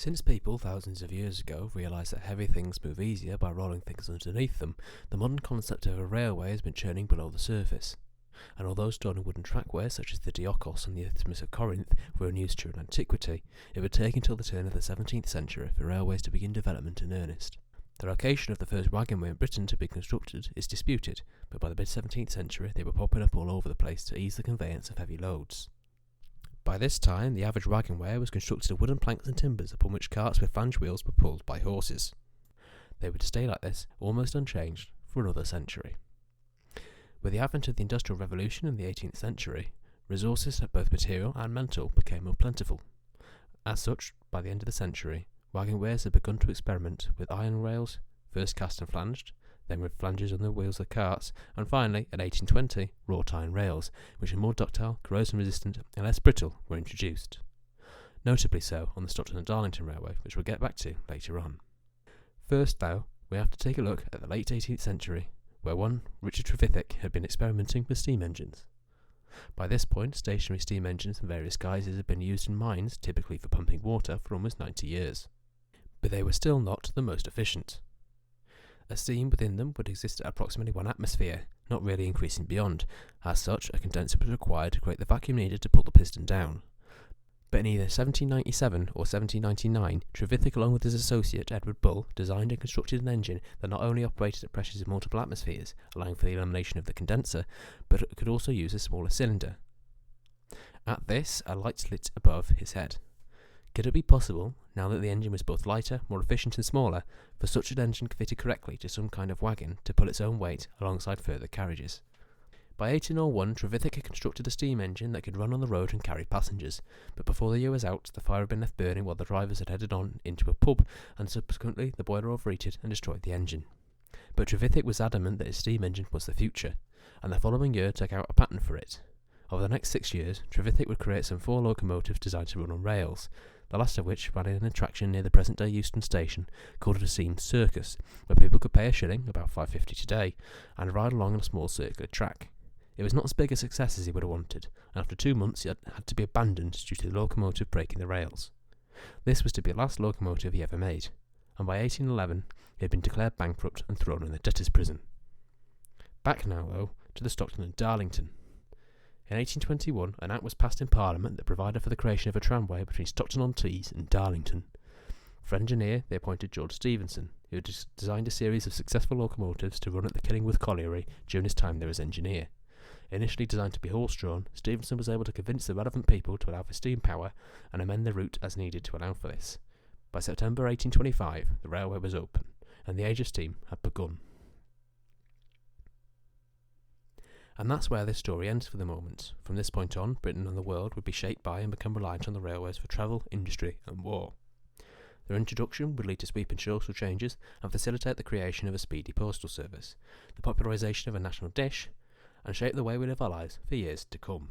Since people thousands of years ago realised that heavy things move easier by rolling things underneath them, the modern concept of a railway has been churning below the surface. And although stone and wooden trackways such as the Diokos and the Isthmus of Corinth were in use during antiquity, it would take until the turn of the 17th century for railways to begin development in earnest. The location of the first wagonway in Britain to be constructed is disputed, but by the mid-17th century they were popping up all over the place to ease the conveyance of heavy loads. By this time, the average wagonway was constructed of wooden planks and timbers upon which carts with flange wheels were pulled by horses. They were to stay like this, almost unchanged, for another century. With the advent of the Industrial Revolution in the 18th century, resources, both material and mental, became more plentiful. As such, by the end of the century, wagonways had begun to experiment with iron rails, first cast and flanged, then with flanges on the wheels of carts, and finally, in 1820, wrought iron rails, which are more ductile, corrosion-resistant, and less brittle, were introduced. Notably so on the Stockton Darlington Railway, which we'll get back to later on. First, though, we have to take a look at the late 18th century, where one Richard Trevithick had been experimenting with steam engines. By this point, stationary steam engines in various guises had been used in mines, typically for pumping water, for almost 90 years. But they were still not the most efficient. A steam within them would exist at approximately 1 atmosphere, not really increasing beyond. As such, a condenser was required to create the vacuum needed to pull the piston down. But in either 1797 or 1799, Trevithick, along with his associate Edward Bull, designed and constructed an engine that not only operated at pressures of multiple atmospheres, allowing for the elimination of the condenser, but it could also use a smaller cylinder. At this, a light lit above his head. Could it be possible, now that the engine was both lighter, more efficient and smaller, for such an engine fitted correctly to some kind of wagon to pull its own weight alongside further carriages? By 1801, Trevithick had constructed a steam engine that could run on the road and carry passengers, but before the year was out, the fire had been left burning while the drivers had headed on into a pub, and subsequently the boiler overheated and destroyed the engine. But Trevithick was adamant that his steam engine was the future, and the following year took out a patent for it. Over the next 6 years, Trevithick would create some 4 locomotives designed to run on rails, the last of which ran in an attraction near the present-day Euston Station called a steam circus, where people could pay a shilling, about $5.50 today, and ride along on a small circular track. It was not as big a success as he would have wanted, and after 2 months it had to be abandoned due to the locomotive breaking the rails. This was to be the last locomotive he ever made, and by 1811 he had been declared bankrupt and thrown in the debtors' prison. Back now, though, to the Stockton and Darlington. In 1821, an Act was passed in Parliament that provided for the creation of a tramway between Stockton-on-Tees and Darlington. For engineer, they appointed George Stephenson, who had designed a series of successful locomotives to run at the Killingworth Colliery during his time there as engineer. Initially designed to be horse-drawn, Stephenson was able to convince the relevant people to allow for steam power and amend the route as needed to allow for this. By September 1825, the railway was open, and the age of steam had begun. And that's where this story ends for the moment. From this point on, Britain and the world would be shaped by and become reliant on the railways for travel, industry and war. Their introduction would lead to sweeping social changes and facilitate the creation of a speedy postal service, the popularisation of a national dish, and shape the way we live our lives for years to come.